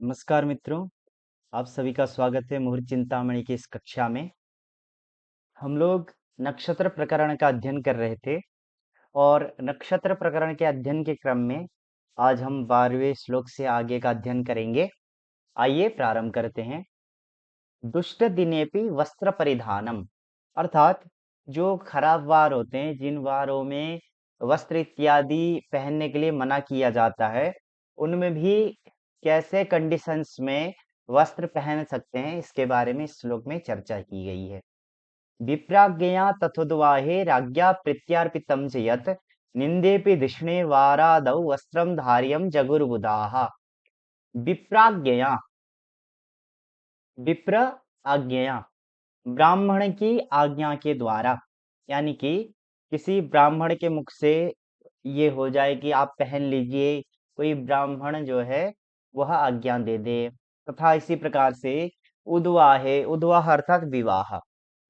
नमस्कार मित्रों, आप सभी का स्वागत है मुहूर्त चिंतामणि की इस कक्षा में। हम लोग नक्षत्र प्रकरण का अध्ययन कर रहे थे और नक्षत्र प्रकरण के अध्ययन के क्रम में आज हम 12वें श्लोक से आगे का अध्ययन करेंगे। आइए प्रारंभ करते हैं। दुष्ट दिनेपि वस्त्र परिधानम, अर्थात जो खराब वार होते हैं, जिन वारों में वस्त्र इत्यादि पहनने के लिए मना किया जाता है, उनमें भी कैसे कंडीशंस में वस्त्र पहन सकते हैं, इसके बारे में इस श्लोक में चर्चा की गई है। विप्राज्ञया तथोद्वाहे राज्ञा प्रत्यार्पितं च यत् निंदेपि धिषणे वारादौ वस्त्रं धार्यं जगुर्बुधाः। विप्राज्ञया, विप्र आज्ञया, ब्राह्मण की आज्ञा के द्वारा, यानी कि किसी ब्राह्मण के मुख से ये हो जाए कि आप पहन लीजिए, कोई ब्राह्मण जो है वह आज्ञा दे दे। तथा इसी प्रकार से उद्वाहे, उद्वाह अर्थात विवाह,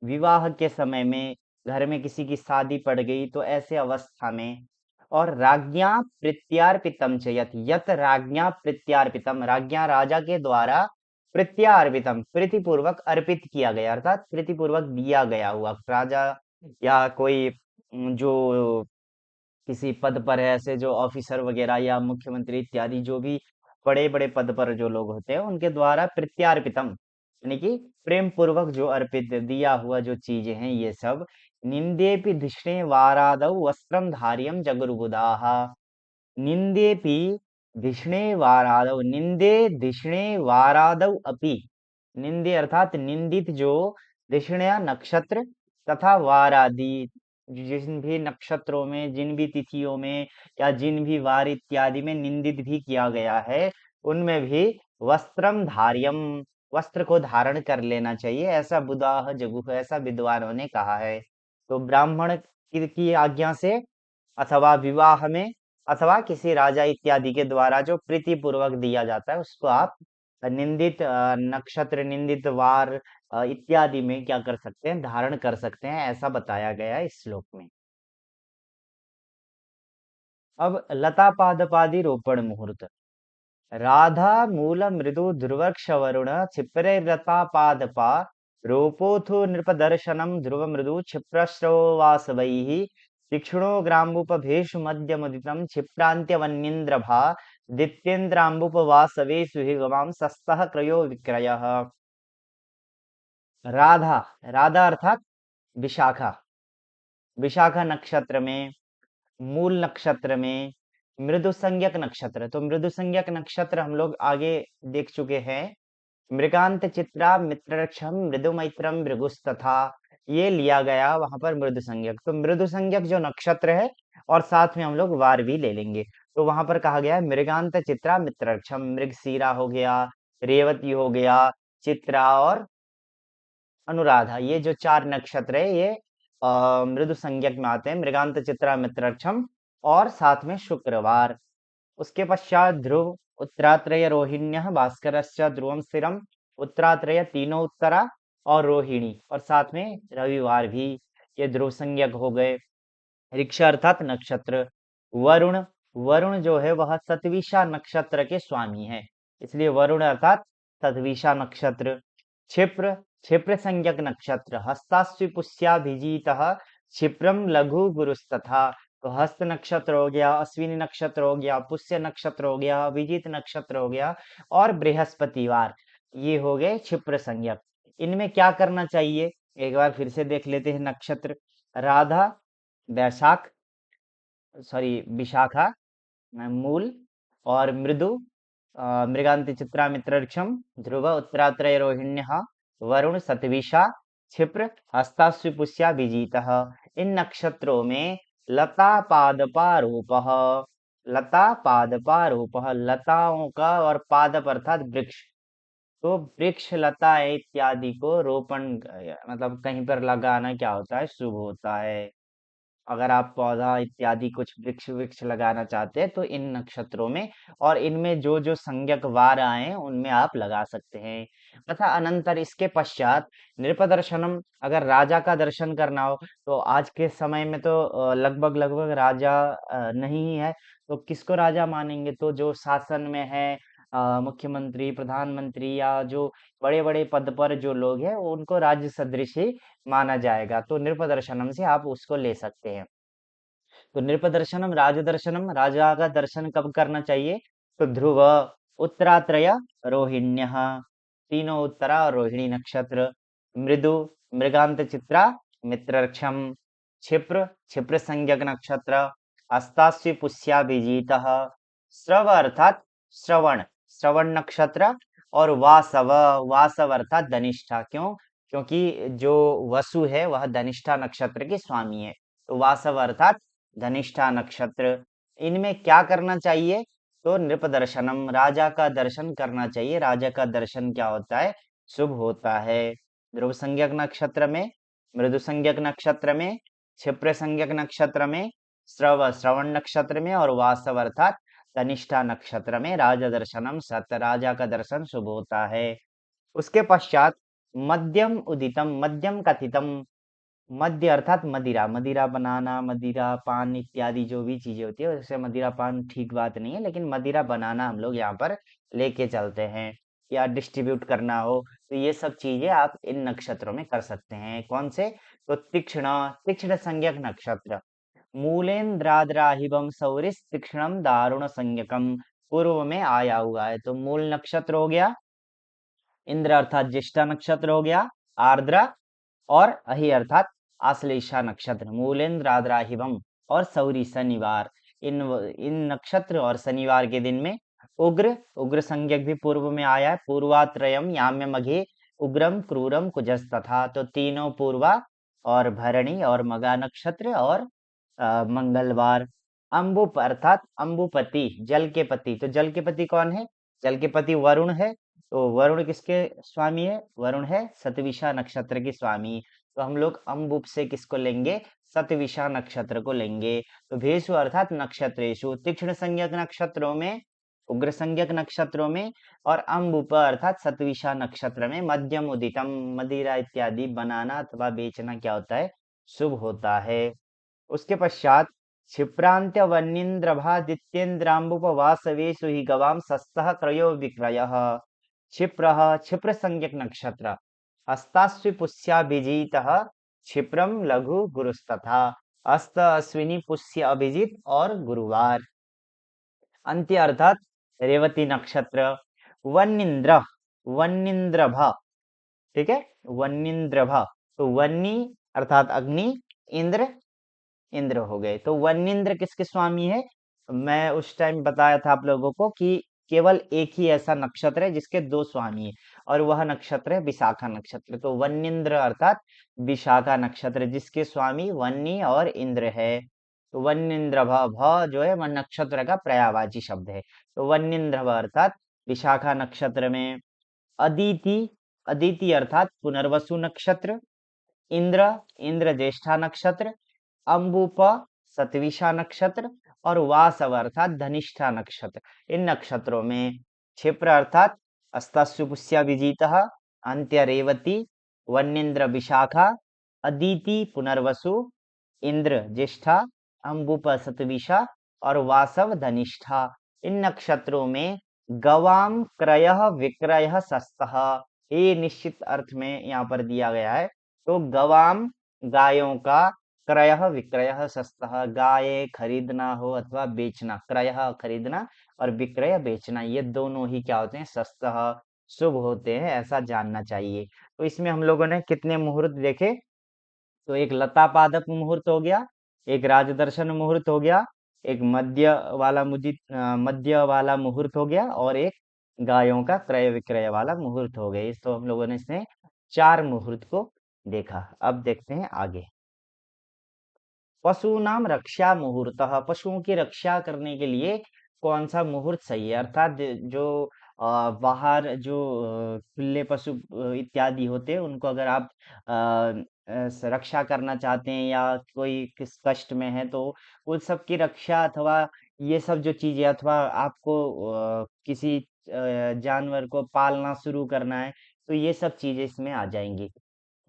विवाह के समय में घर में किसी की शादी पड़ गई तो ऐसे अवस्था में। और राज्ञा प्रत्यार्पितम च यत्, यत् राज्ञा प्रत्यार्पितम, राज्ञा राजा के द्वारा प्रत्यार्पितम प्रीतिपूर्वक अर्पित किया गया, अर्थात प्रीतिपूर्वक दिया गया हुआ। राजा या कोई जो किसी पद पर है, ऐसे जो ऑफिसर वगैरह या मुख्यमंत्री इत्यादि जो भी बड़े बड़े पद पर जो लोग होते हैं, उनके द्वारा प्रत्यार्पितम यानी कि प्रेम पूर्वक जो अर्पित दिया हुआ जो चीजें हैं, ये सब। निंदेपि धिषणे वारादौ वस्त्रम धार्यम जगुर्बुदाः। निंदेपि धिषणे वारादौ, निंदे धिषणे वारादौ अपि, निंदे अर्थात निंदित जो धिषण्या नक्षत्र तथा वारादि, जिन भी नक्षत्रों में, जिन भी तिथियों में या जिन भी वार इत्यादि में निंदित भी किया गया है, उनमें भी वस्त्रम धार्यम, वस्त्र को धारण कर लेना चाहिए, ऐसा बुदाह जगुह, ऐसा विद्वानों ने कहा है। तो ब्राह्मण की आज्ञा से, अथवा विवाह में, अथवा किसी राजा इत्यादि के द्वारा जो प्रीति पूर्वक दिया जाता है, उसको आप निंदित नक्षत्र, निंदित वार इत्यादि में क्या कर सकते हैं, धारण कर सकते हैं, ऐसा बताया गया है इस श्लोक में। अब लता पादपादि रोपण मुहूर्त। राधा मूल मृदु ध्रुवक्ष वरुण क्षिप्रे लता पादपा रोपोथु नृपदर्शनम ध्रुव मृदु क्षिप्रश्रवासवैः तीक्ष्णो ग्राम्बुपभेषु मध्यमुदितं क्षिप्रान्त्यवन्येन्द्रभा दित्येन्द्राम्बुपवासवे सुहिगमां सस्तः क्रयो विक्रयः। राधा, राधा अर्थात विशाखा, विशाखा नक्षत्र में, मूल नक्षत्र में, मृदु संज्ञक नक्षत्र, तो मृदु संज्ञक नक्षत्र हम लोग आगे देख चुके हैं। मृगांत चित्रा मित्ररक्षम मृदु मैत्रम भृगुस्तथा, ये लिया गया वहां पर मृदु संज्ञक। तो मृदु संज्ञक जो नक्षत्र है, और साथ में हम लोग वार भी ले लेंगे, तो वहां पर कहा गया है मृगांत चित्रा मित्ररक्षम, मृगशीरा हो गया, रेवती हो गया, चित्रा और अनुराधा, ये जो चार नक्षत्र है, ये मृदु संज्ञक में आते हैं, मृगांत चित्रा मित्ररक्षम और साथ में शुक्रवार। उसके पश्चात ध्रुव, उत्तरात्रय रोहिण्यः भास्करश्च ध्रुवं स्थिरम, उत्तरात्रय तीनों उत्तरा और रोहिणी, और साथ में रविवार भी, ये ध्रुव संज्ञक हो गए। ऋक्षा अर्थात नक्षत्र। वरुण, वरुण जो है वह सतविशा नक्षत्र के स्वामी है, इसलिए वरुण अर्थात सतविशा नक्षत्र। क्षिप्र, क्षिप्र संज्ञक नक्षत्र, हस्ताश्वी पुष्याभिजीतः क्षिप्रम लघु गुरुस्तथा, तो हस्त नक्षत्र हो गया, अश्विनी नक्षत्र हो गया, पुष्य नक्षत्र हो गया, अभिजीत नक्षत्र हो गया और बृहस्पतिवार, ये हो गए क्षिप्र संज्ञक। इनमें क्या करना चाहिए, एक बार फिर से देख लेते हैं नक्षत्र। राधा, वैशाख, सॉरी विशाखा, मूल और मृदु, मृगांत चित्रा मित्ररक्षम, ध्रुव उत्तरात्रय रोहिण्यः, वरुण सतविशा, क्षिप्र हस्ताश्विपुष्या विजीतः। इन नक्षत्रों में लता पादपा रूपः, लता पादपा रूपः, लताओं का, और पादप अर्थात वृक्ष, तो वृक्ष लता इत्यादि को रोपण, मतलब कहीं पर लगाना क्या होता है, शुभ होता है। अगर आप पौधा इत्यादि कुछ वृक्ष वृक्ष लगाना चाहते हैं तो इन नक्षत्रों में, और इनमें जो जो संज्ञक वार आए हैं उनमें आप लगा सकते हैं। तथा अनंतर इसके पश्चात नृप दर्शनम, अगर राजा का दर्शन करना हो, तो आज के समय में तो लगभग लगभग राजा नहीं है, तो किसको राजा मानेंगे, तो जो शासन में है, मुख्यमंत्री, प्रधानमंत्री या जो बड़े-बड़े पद पर जो लोग हैं उनको राज्य सदृश ही माना जाएगा। तो नृपदर्शनम से आप उसको ले सकते हैं। तो नृपदर्शनम, राजदर्शनम, राजा का दर्शन कब करना चाहिए? तो ध्रुव, उत्तरात्रय, रोहिण्यः, तीनों उत्तरा और रोहिणी नक्षत्र, मृदु, मृगांत चित्रा, मित्ररक्षम, क्षिप्र, क्षिप्र संज्ञक नक्षत्र, अस्ताश्वी पुष्याभिजीतः, श्रव अर्थात श्रवण, श्रवण नक्षत्र, और वासव, वासव अर्थात धनिष्ठा। क्यों? क्योंकि जो वसु है वह धनिष्ठा नक्षत्र के स्वामी है। तो वासव अर्थात धनिष्ठा नक्षत्र। इनमें क्या करना चाहिए? तो नृप दर्शनम, राजा का दर्शन करना चाहिए। राजा का दर्शन क्या होता है? शुभ होता है। ध्रुव संज्ञक नक्षत्र में, मृदु संज्ञक नक्षत्र में, क्षिप्र संज्ञक नक्षत्र में, श्रवण नक्षत्र में, और वासव अर्थात धनिष्ठा नक्षत्र में राजा दर्शनम सत, राजा का दर्शन शुभ होता है। उसके पश्चात मध्यम उदितम, मध्यम कथितम, मद्य अर्थात मदिरा, मदिरा बनाना, मदिरा पान इत्यादि जो भी चीजें होती है, वैसे मदिरा पान ठीक बात नहीं है, लेकिन मदिरा बनाना हम लोग यहाँ पर लेके चलते हैं, या डिस्ट्रीब्यूट करना हो, तो ये सब चीजें आप इन नक्षत्रों में कर सकते हैं। कौन से? तो तीक्ष्ण, तीक्ष्ण संज्ञक नक्षत्र, मूलेन्द्राद्राहिबम सौरिस तीक्ष्णम दारुण संज्ञकम, पूर्व में आया हुआ है। तो मूल नक्षत्र हो गया, इंद्र अर्थात ज्येष्ठा नक्षत्र हो गया, आर्द्रा, और अहि अर्थात आश्लेषा नक्षत्र, मूलेन्द्र, आद्राहिबम और सौरी शनिवार, इन नक्षत्र और शनिवार के दिन में उग्र, उग्र संज्ञक भी पूर्व में आया है, पूर्वात्रयम याम्यम अघे उग्रम क्रूरम कुजस तथा। तो तीनों पूर्वा और भरणी और मगा नक्षत्र, और मंगलवार। अंबुप अर्थात अंबुपति, जल के पति। तो जल के पति कौन है? जल के पति वरुण है। तो वरुण किसके स्वामी है? वरुण है सतविशा नक्षत्र के स्वामी। तो हम लोग अंबुप से किसको लेंगे? सतविशा नक्षत्र को लेंगे। तो भेषु अर्थात नक्षत्रेषु, तीक्ष्ण संज्ञक नक्षत्रों में, उग्र संज्ञक नक्षत्रों में, और अंबुप अर्थात सतविशा नक्षत्र में मध्यम उदितम, मदिरा इत्यादि बनाना अथवा बेचना क्या होता है? शुभ होता है। उसके पश्चात क्षिप्रांत्य वन्निन्द्रभादित्येन्द्राम्बुपवासवेषु हि गवां सस्तः क्रयो विक्रयः, क्षिप्रः, क्षिप्र संज्ञक नक्षत्र, अस्ताश्वी पुष्याभिजीतः, क्षिप्रम लघु गुरुस्तथा, अस्त अश्विनी पुष्य अभिजीत और गुरुवार। अंत्य अर्थात रेवती नक्षत्र, वन्निन्द्र, वन्निन्द्रभ, ठीक है, वन्निन्द्रभ। तो वन्नी अर्थात अग्नि, इंद्र, इंद्र हो गए। तो वन्निंद्र किसके स्वामी है? मैं उस टाइम बताया था आप लोगों को कि केवल एक ही ऐसा नक्षत्र है जिसके दो स्वामी है, और वह नक्षत्र है विशाखा नक्षत्र। तो वन्निंद्र अर्थात विशाखा नक्षत्र, जिसके स्वामी वन्नी और इंद्र है। तो वन्निंद्र भ जो है वह नक्षत्र का पर्यायवाची शब्द है। तो वन्निंद्र अर्थात विशाखा नक्षत्र में। अदिति, अदिति अर्थात पुनर्वसु नक्षत्र। इंद्र, इंद्र ज्येष्ठा नक्षत्र। अंबुप, सतविशा नक्षत्र। और वासव अर्थात धनिष्ठा नक्षत्र। इन नक्षत्रों में क्षिप्र अर्थात अस्तासुपुष्या विजीतः, अंत्य रेवती, वन्येन्द्र विशाखा, अदिति पुनर्वसु, इंद्र ज्येष्ठा, अंबुप सतविशा, और वासव धनिष्ठा। इन नक्षत्रों में गवाम क्रयः विक्रयः सस्तः, ये निश्चित अर्थ में यहाँ पर दिया गया है। तो गवाम, गायों का, क्रयः विक्रयः सस्तः, गाय खरीदना हो अथवा बेचना, क्रयः खरीदना और विक्रय बेचना, ये दोनों ही क्या होते हैं? सस्तः, शुभ होते हैं, ऐसा जानना चाहिए। तो इसमें हम लोगों ने कितने मुहूर्त देखे? तो एक लता पादप मुहूर्त हो गया, एक राजदर्शन मुहूर्त हो गया, एक मध्य वाला मुहूर्त हो गया, और एक गायों का क्रय विक्रय वाला मुहूर्त हो गया। तो हम लोगों ने इसमें 4 मुहूर्त को देखा। अब देखते हैं आगे। पशुनाम रक्षा मुहूर्त, पशुओं की रक्षा करने के लिए कौन सा मुहूर्त सही है? अर्थात जो बाहर जो खुले पशु इत्यादि होते हैं, उनको अगर आप रक्षा करना चाहते हैं, या कोई किस कष्ट में है, तो उन सब की रक्षा, अथवा ये सब जो चीजें, अथवा आपको किसी जानवर को पालना शुरू करना है, तो ये सब चीजें इसमें आ जाएंगी।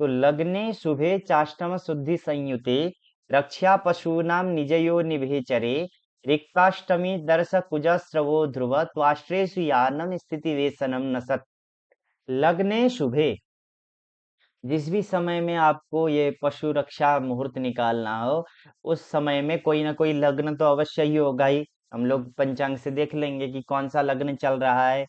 तो लग्ने शुभे चाष्टम शुद्धि संयुते रक्षा पशूनाम निजयो निभे चरे रिक्ताष्टमी दर्श कुजस्रवो ध्रुव त्वाष्ट्रेषु यानम स्थिति वेसनम न सत्। लग्ने शुभे, जिस भी समय में आपको ये पशु रक्षा मुहूर्त निकालना हो, उस समय में कोई ना कोई लग्न तो अवश्य ही होगा ही। हम लोग पंचांग से देख लेंगे कि कौन सा लग्न चल रहा है।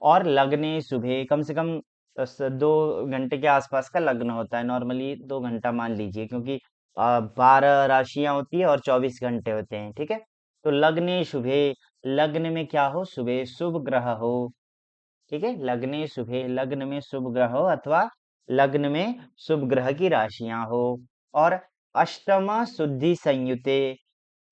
और लग्ने सुबह कम से कम 2 घंटे के आसपास का लग्न होता है, नॉर्मली 2 घंटा मान लीजिए, क्योंकि 12 राशियां होती है और 24 घंटे होते हैं, ठीक है। तो लग्ने शुभे, लग्न में क्या हो, सुबह शुभ ग्रह हो, ठीक है। लग्ने शुभे, लग्न में शुभ ग्रह हो अथवा लग्न में शुभ ग्रह की राशियां हो। और अष्टम शुद्धि संयुते,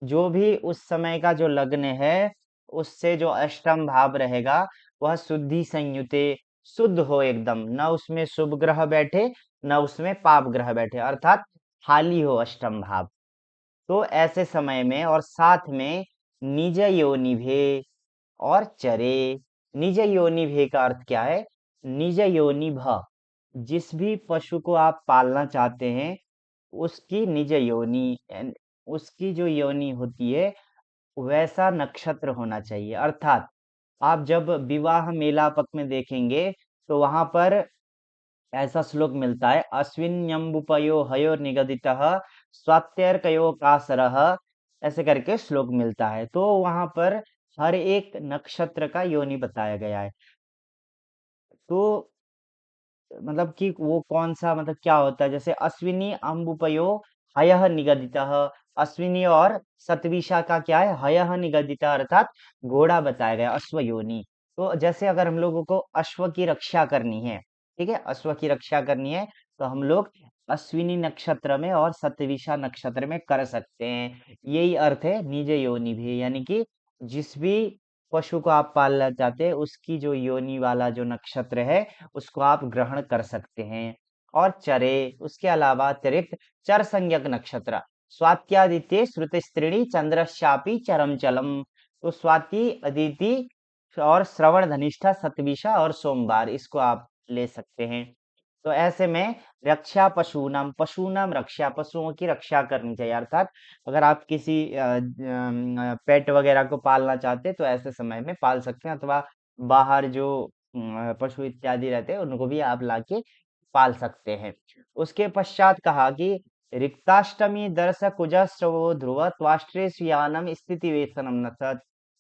जो भी उस समय का जो लग्न है, उससे जो अष्टम भाव रहेगा वह शुद्धि संयुते, शुद्ध हो एकदम, न उसमें शुभ ग्रह बैठे न उसमें पाप ग्रह बैठे, अर्थात खाली हो अष्टम भाव। तो ऐसे समय में और साथ में निज योनिभे और चरे। निज योनिभे का अर्थ क्या है, निज योनि भ, जिस भी पशु को आप पालना चाहते हैं उसकी निज योनि, उसकी जो योनि होती है वैसा नक्षत्र होना चाहिए। अर्थात आप जब विवाह मेला पक में देखेंगे तो वहां पर ऐसा श्लोक मिलता है, अश्विन्यम्बुपयो हयो निगदितः स्वात्यर्कयो कासरः, ऐसे करके श्लोक मिलता है। तो वहां पर हर एक नक्षत्र का योनि बताया गया है। तो मतलब कि वो कौन सा, मतलब क्या होता है, जैसे अश्विनी अम्बुपयो हयः निगदितः, अश्विनी और सतविशा का क्या है, हयः निगदितः, अर्थात घोड़ा बताया गया, अश्व योनि। तो जैसे अगर हम लोगों को अश्व की रक्षा करनी है, ठीक है, अश्व की रक्षा करनी है, तो हम लोग अश्विनी नक्षत्र में और सतविशा नक्षत्र में कर सकते हैं। यही अर्थ है निज योनि भी, यानी कि जिस भी पशु को आप पालना चाहते हैं उसकी जो योनि वाला जो नक्षत्र है उसको आप ग्रहण कर सकते हैं। और चरे, उसके अलावा अतिरिक्त चर संज्ञक नक्षत्र, स्वात्यादित्य श्रुतिस्त्रीणी चंद्रशापी चरम चलम। तो स्वाति, अदिति और श्रवण धनिष्ठा सतविशा और सोमवार, इसको आप ले सकते हैं। तो ऐसे में रक्षा पशुनाम, पशुनाम रक्षा, पशुओं की रक्षा करनी चाहिए। अर्थात अगर आप किसी पेट वगैरह को पालना चाहते हैं तो ऐसे समय में पाल सकते हैं, अथवा बाहर जो पशु इत्यादि रहते हैं उनको भी आप लाके पाल सकते हैं। उसके पश्चात कहा कि रिक्ताष्टमी दर्श कुजस्रवो ध्रुव त्वाष्ट्रेषु यानम स्थिति वेतनम न सत्।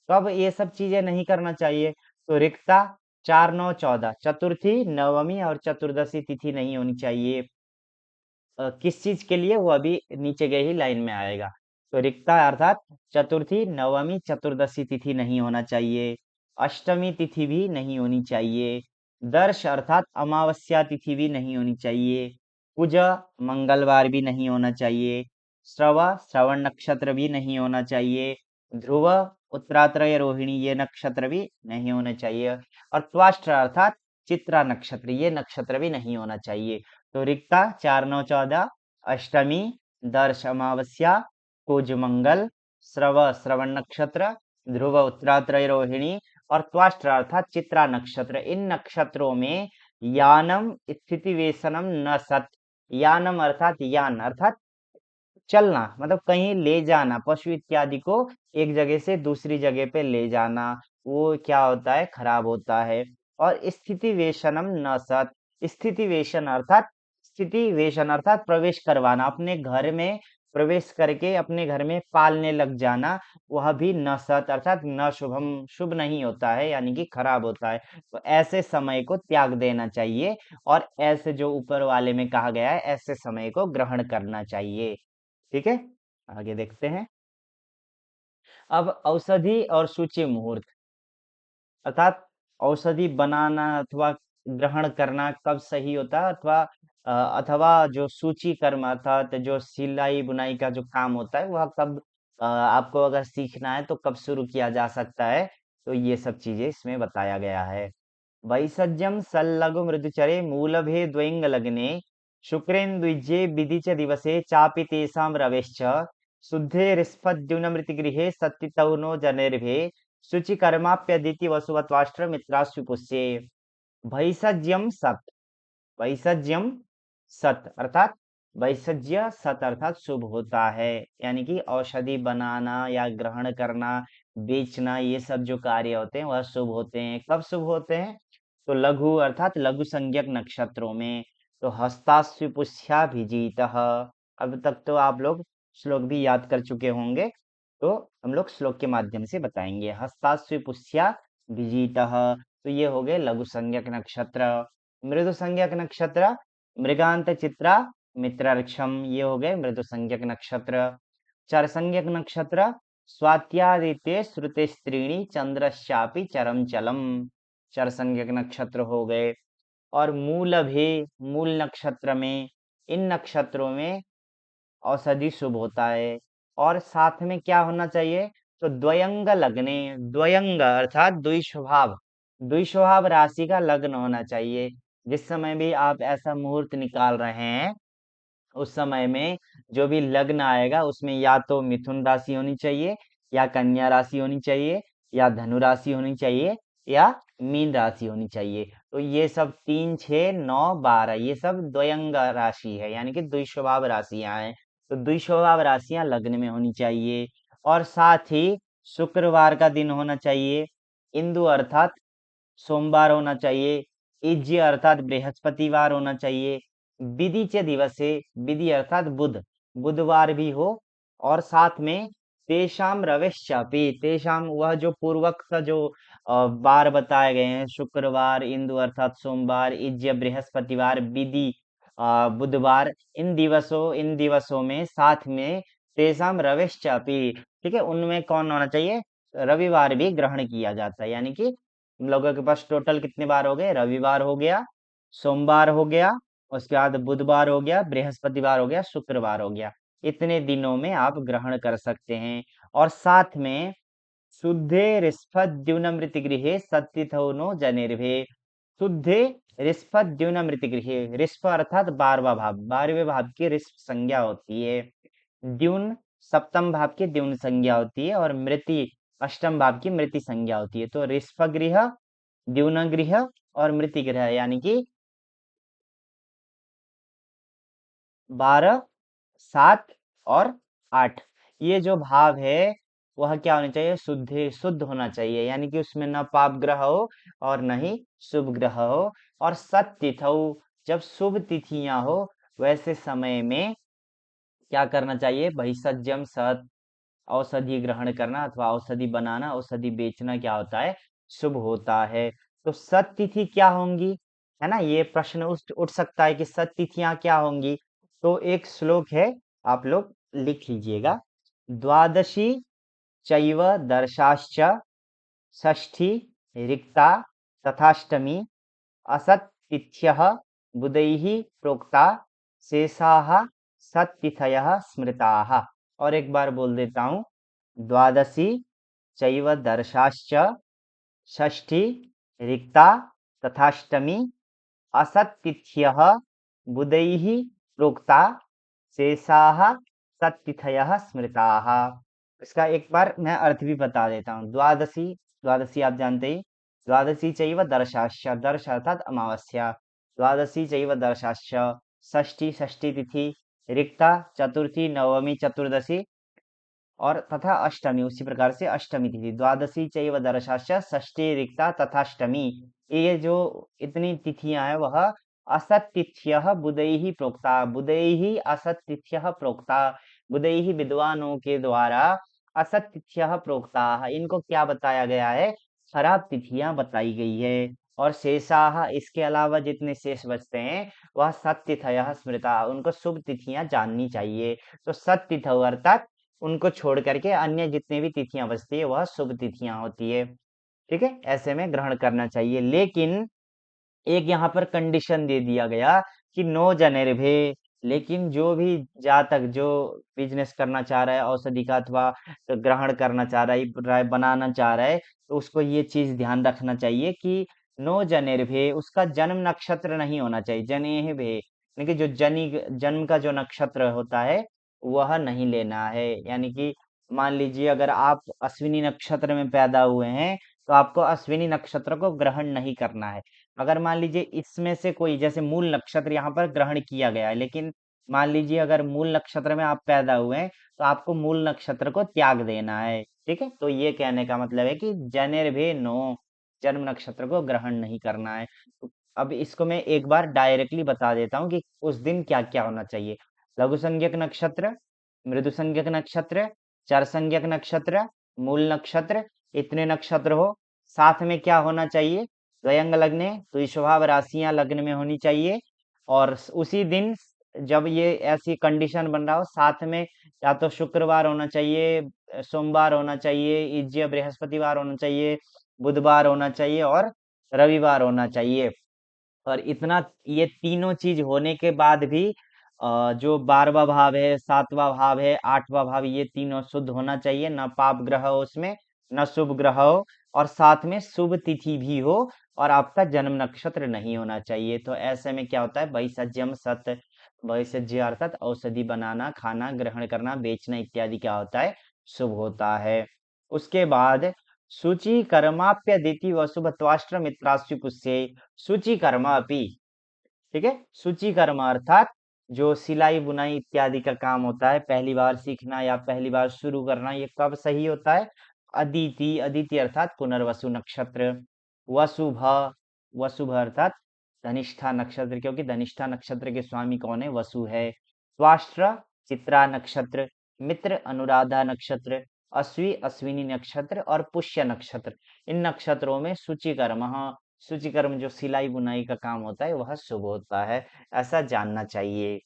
तो अब ये सब चीजें नहीं करना चाहिए। तो रिक्ता 4, 9, 14, चतुर्थी, नवमी और चतुर्दशी तिथि नहीं होनी चाहिए। किस चीज के लिए, वो अभी नीचे गए ही लाइन में आएगा। तो रिक्ता अर्थात चतुर्थी, नवमी, चतुर्दशी तिथि नहीं होना चाहिए। अष्टमी तिथि भी नहीं होनी चाहिए। दर्श अर्थात अमावस्या तिथि भी नहीं होनी चाहिए। कुज, मंगलवार भी नहीं होना चाहिए। श्रव, श्रवण नक्षत्र भी नहीं होना चाहिए। ध्रुव, उत्तरात्रय, रोहिणी, ये नक्षत्र भी नहीं होने चाहिए। और त्वाष्ट्र अर्थात चित्रा नक्षत्र, ये नक्षत्र भी नहीं होना चाहिए। तो रिक्ता 4, 9, 14, अष्टमी, दर्श अमावस्या, कुज मंगल, श्रव श्रवण नक्षत्र, ध्रुव उत्तरात्रय रोहिणी और त्वाष्ट्र अर्थात चित्रा नक्षत्र, इन नक्षत्रों में यानम स्थिति वेशनम न सत। यानम अर्थात यान अर्थात चलना, मतलब कहीं ले जाना, पशु इत्यादि को एक जगह से दूसरी जगह पे ले जाना, वो क्या होता है, खराब होता है। और स्थिति वेशनम न सत, स्थिति वेशन अर्थात, स्थिति वेशन अर्थात प्रवेश करवाना, अपने घर में प्रवेश करके अपने घर में पालने लग जाना, वह भी न सत अर्थात न शुभम, शुभ नहीं होता है, यानी कि खराब होता है। तो ऐसे समय को त्याग देना चाहिए और ऐसे जो ऊपर वाले में कहा गया है ऐसे समय को ग्रहण करना चाहिए। ठीक है, आगे देखते हैं। अब औषधि और सूची मुहूर्त, अर्थात औषधि बनाना अथवा ग्रहण करना कब सही होता है, अथवा अथवा जो सूची कर्म अर्थात जो सिलाई बुनाई का जो काम होता है वह कब आपको अगर सीखना है तो कब शुरू किया जा सकता है। तो ये सब चीजें इसमें बताया गया है। वैसज्यम सल्लघु मृदुचरे मूलभे द्वैंग लग्ने शुक्रेन्द्विज्ये विधि च दिवसे चापि तेषां रवेश्च शुद्धे रिस्पद्युनमृतिगृहे सत्तितौनो जनेर्भे शुचिकर्माप्यदिति वसुवत्वाष्ट्र मित्रास्यु पुष्ये। भैषज्यम सत, वैसज्यम सत अर्थात वैसज्य सत अर्थात शुभ होता है, यानी कि औषधि बनाना या ग्रहण करना, बेचना, ये सब जो कार्य होते हैं वह शुभ होते हैं। कब शुभ होते हैं? तो लघु अर्थात लघु संज्ञक नक्षत्रों में। तो हस्तास्विपुष्याभिजीतः, अब तक तो आप लोग श्लोक भी याद कर चुके होंगे, तो हम लोग श्लोक के माध्यम से बताएंगे। हस्तास्विपुष्याभिजीतः, तो ये हो गए लघु संज्ञक नक्षत्र। मृदु संज्ञक नक्षत्र मृगांत चित्रा मित्ररक्षम, ये हो गए मृदु संज्ञक नक्षत्र। चर संज्ञक नक्षत्र स्वात्यादित्य श्रुति स्त्रीणी चंद्रश्चापि चरम चलम, चर संज्ञक नक्षत्र हो गए। और मूल भी, मूल नक्षत्र में, इन नक्षत्रों में औषधि शुभ होता है। और साथ में क्या होना चाहिए? तो द्वयंग लग्ने, द्वयंग अर्थात द्विस्वभाव, द्विस्वभाव राशि का लग्न होना चाहिए। जिस समय भी आप ऐसा मुहूर्त निकाल रहे हैं, उस समय में जो भी लग्न आएगा उसमें या तो मिथुन राशि होनी चाहिए, या कन्या राशि होनी चाहिए, या धनु राशि होनी चाहिए, या मीन राशि होनी चाहिए। तो ये सब 3, 6, 9, 12 ये सब द्वयंग राशि है, यानी कि द्विस्वभाव राशियां हैं। तो द्विस्वभाव राशियां लग्न में होनी चाहिए। और साथ ही शुक्रवार का दिन होना चाहिए, इंदु अर्थात सोमवार होना चाहिए, इज्य अर्थात बृहस्पतिवार होना चाहिए, विधि च दिवसे, विधि अर्थात बुध, बुधवार भी हो। और साथ में तेषाम रविश्चापि, तेषाम वह जो पूर्वक का जो बार बताए गए हैं, शुक्रवार, इंदु अर्थात सोमवार, इज्य बृहस्पतिवार, विधि बुधवार, इन दिवसों में साथ में तेषाम रविश्चापि, ठीक है, उनमें कौन होना चाहिए? रविवार भी ग्रहण किया जाता है। यानी कि हम लोगों के पास टोटल कितने बार हो गए? रविवार हो गया, सोमवार हो गया, उसके बाद बुधवार हो गया, बृहस्पतिवार हो गया, शुक्रवार हो गया। इतने दिनों में आप ग्रहण कर सकते हैं। और साथ में शुद्धे ऋस्पद्युनमृतिगृहे सत्तिथो नो जनिर्भे, शुद्धे ऋस्पद्युनमृतिगृहे, ऋस्प अर्थात 12वां भाव, 12वें भाव की ऋस्प संज्ञा होती है। द्युन सप्तम भाव की द्युन संज्ञा होती है, और मृति अष्टम भाव की मृति संज्ञा होती है। तो ऋष्भ गृह, द्युन गृह और मृति गृह, यानी कि 12, 7 और 8, ये जो भाव है वह क्या होना चाहिए? शुद्ध होना चाहिए, यानी कि उसमें न पाप ग्रह हो और न ही शुभ ग्रह हो। और सत तिथौ, जब शुभ तिथियां हो वैसे समय में क्या करना चाहिए? बहिषज्यम सत, औषधि ग्रहण करना अथवा औषधि बनाना, औषधि बेचना क्या होता है? शुभ होता है। तो सत तिथि क्या होंगी, है ना, ये प्रश्न उठ सकता है कि सत तिथियां क्या होंगी। तो एक श्लोक है, आप लोग लिख लीजिएगा। द्वादशी चैव दर्शाश्च, षष्ठी रिक्ता तथाष्टमी असत्तिथ्यः बुधैः प्रोक्ता, शेषाः सत्तिथयः स्मृताः। और एक बार बोल देता हूँ। द्वादशी चैव दर्शाश्च, षष्ठी रिक्ता तथाष्टमी असत्तिथ्यः बुधैः प्रोक्ता, शेषाः सत्तिथयः स्मृताः। इसका एक बार मैं अर्थ भी बता देता हूँ। द्वादशी, द्वादशी आप जानते ही, द्वादशी चैव दर्शाश्च, दर्श अर्थात अमावस्या, द्वादशी चैव दर्शाश्च, षष्ठी, षष्ठी तिथि, रिक्ता चतुर्थी, नवमी, चतुर्दशी, और तथा अष्टमी, उसी प्रकार से अष्टमी तिथि। द्वादशी चैव दर्शाश्च, षष्ठी रिक्ता तथाष्टमी, ये जो इतनी तिथियां हैं वह असत्तिथ्यः बुधैः प्रोक्ता, बुधैः असत्तिथ्यः प्रोक्ता, बुधैः विद्वानों के द्वारा असत्तिथ्यः प्रोक्ता, इनको क्या बताया गया है? खराब तिथियां बताई गई है। और शेषाः, इसके अलावा जितने शेष बचते हैं वह सत्तिथयः स्मृता, उनको शुभ तिथियां जाननी चाहिए। तो सत्तिथ अर्थात उनको छोड़ करके अन्य जितने भी तिथियां बचती है वह शुभ तिथियां होती है। ठीक है, ऐसे में ग्रहण करना चाहिए। लेकिन एक यहाँ पर कंडीशन दे दिया गया कि नो जनेर्भे, लेकिन जो भी जातक जो बिजनेस करना चाह रहा है औषधि का, अथवा ग्रहण करना चाह रहा है, बनाना चाह रहा है, तो उसको ये चीज ध्यान रखना चाहिए कि नो जनेर्भे, उसका जन्म नक्षत्र नहीं होना चाहिए। जनेह भे, यानी कि जो जन्म का जो नक्षत्र होता है वह नहीं लेना है। यानी कि मान लीजिए अगर आप अश्विनी नक्षत्र में पैदा हुए हैं तो आपको अश्विनी नक्षत्र को ग्रहण नहीं करना है। अगर मान लीजिए इसमें से कोई, जैसे मूल नक्षत्र यहाँ पर ग्रहण किया गया है लेकिन मान लीजिए अगर मूल नक्षत्र में आप पैदा हुए हैं तो आपको मूल नक्षत्र को त्याग देना है। ठीक है, तो ये कहने का मतलब है कि जनेर्भे नो, जन्म नक्षत्र को ग्रहण नहीं करना है। तो अब इसको मैं एक बार डायरेक्टली बता देता हूँ कि उस दिन क्या क्या होना चाहिए। लघु संज्ञक नक्षत्र, मृदु संज्ञक नक्षत्र, चर संज्ञक नक्षत्र, मूल नक्षत्र, इतने नक्षत्र हो। साथ में क्या होना चाहिए, द्वयंग लग्ने, तो स्वभाव राशियां लग्न में होनी चाहिए। और उसी दिन जब ये ऐसी कंडीशन बन रहा हो, साथ में या तो शुक्रवार होना चाहिए, सोमवार होना चाहिए, इज्य बृहस्पतिवार होना चाहिए, बुधवार होना चाहिए और रविवार होना चाहिए। और इतना ये तीनों चीज होने के बाद भी जो 12वां भाव है, 7वां भाव है, 8वां भाव, ये तीनों शुद्ध होना चाहिए, न पाप ग्रह हो उसमें, न शुभ ग्रह हो, और साथ में शुभ तिथि भी हो, और आपका जन्म नक्षत्र नहीं होना चाहिए। तो ऐसे में क्या होता है, वैसज्यम सत, वैसज्य अर्थात औषधि बनाना, खाना, ग्रहण करना, बेचना इत्यादि क्या होता है, शुभ होता है। उसके बाद शुचि कर्माप्यदिति वसुभत्वाष्ट्र मित्रास्यु पुष्य, शुचि कर्म अपि। ठीक है, शुचि कर्म अर्थात जो सिलाई बुनाई इत्यादि का काम होता है, पहली बार सीखना या पहली बार शुरू करना, ये कब सही होता है, अदिति, अदिति अर्थात पुनर्वसु नक्षत्र, वसुभ, वसुभ अर्थात धनिष्ठा नक्षत्र, क्योंकि धनिष्ठा नक्षत्र के स्वामी कौन है, वसु है। त्वाष्ट्र चित्रा नक्षत्र, मित्र अनुराधा नक्षत्र, अश्वी अश्विनी नक्षत्र और पुष्य नक्षत्र, इन नक्षत्रों में शुचि कर्म, शुचि कर्म जो सिलाई बुनाई का काम होता है वह शुभ होता है, ऐसा जानना चाहिए।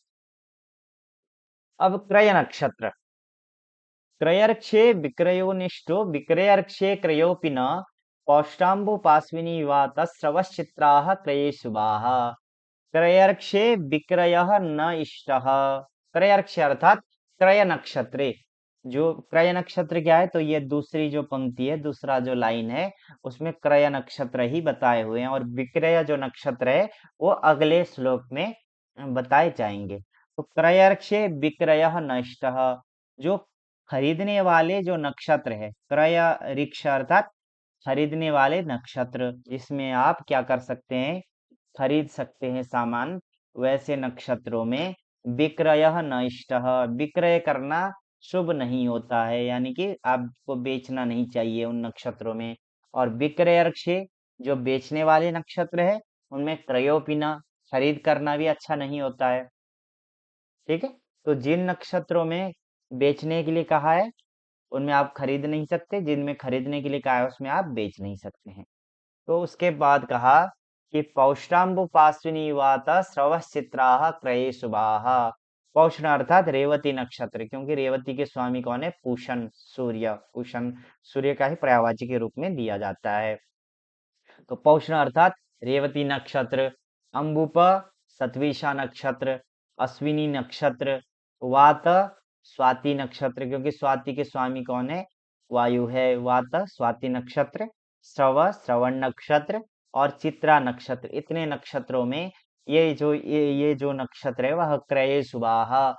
अब क्रय नक्षत्र, क्रयर्क्षे विक्रयोनिष्ठो विक्रयर्क्षे क्रयोपि न, पौष्टाम्बुपाश्विनी वा तस्रवश्चित्राः क्रये शुभाः। क्रयर्क्षे विक्रयः न इष्टः, क्रयर्क्ष अर्थात क्रय नक्षत्रे, जो क्रय नक्षत्र क्या है, तो ये दूसरी जो पंक्ति है, दूसरा जो लाइन है, उसमें क्रय नक्षत्र ही बताए हुए हैं, और विक्रय जो नक्षत्र है वो अगले श्लोक में बताए जाएंगे। तो क्रयर्क्षे विक्रय नष्टः, जो खरीदने वाले जो नक्षत्र है, क्रय ऋक्ष अर्थात खरीदने वाले नक्षत्र, जिसमें आप क्या कर सकते हैं, खरीद सकते हैं सामान, वैसे नक्षत्रों में विक्रय नष्टः, विक्रय करना शुभ नहीं होता है, यानी कि आपको बेचना नहीं चाहिए उन नक्षत्रों में। और विक्रयर्क्षे जो बेचने वाले नक्षत्र है, उनमें क्रयोपिना, खरीद करना भी अच्छा नहीं होता है। ठीक है, तो जिन नक्षत्रों में बेचने के लिए कहा है उनमें आप खरीद नहीं सकते, जिनमें खरीदने के लिए कहा है उसमें आप बेच नहीं सकते हैं। तो उसके बाद कहा कि पौष्टाम्बुपाश्विनी वात श्रवश्चित्राः क्रये शुभाः। पौष्ण अर्थात रेवती नक्षत्र, क्योंकि रेवती के स्वामी कौन है, पूषण, सूर्य, पूषण सूर्य का ही पर्यायवाची के रूप में दिया जाता है। तो पौष्ण अर्थात रेवती नक्षत्र, अंबुप सतविशा नक्षत्र, अश्विनी नक्षत्र, वात स्वाति नक्षत्र, क्योंकि स्वाति के स्वामी कौन है, वायु है, वात स्वाति नक्षत्र, श्रव श्रवण नक्षत्र और चित्रा नक्षत्र, इतने नक्षत्रों में ये जो नक्षत्र है वह क्रय शुभाः,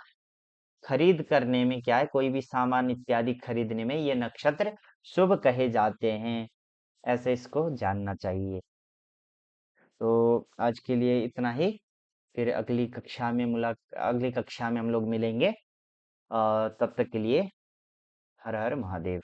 खरीद करने में क्या है, कोई भी सामान इत्यादि खरीदने में ये नक्षत्र शुभ कहे जाते हैं, ऐसे इसको जानना चाहिए। तो आज के लिए इतना ही, फिर अगली कक्षा में हम लोग मिलेंगे। तब तक के लिए हर हर महादेव।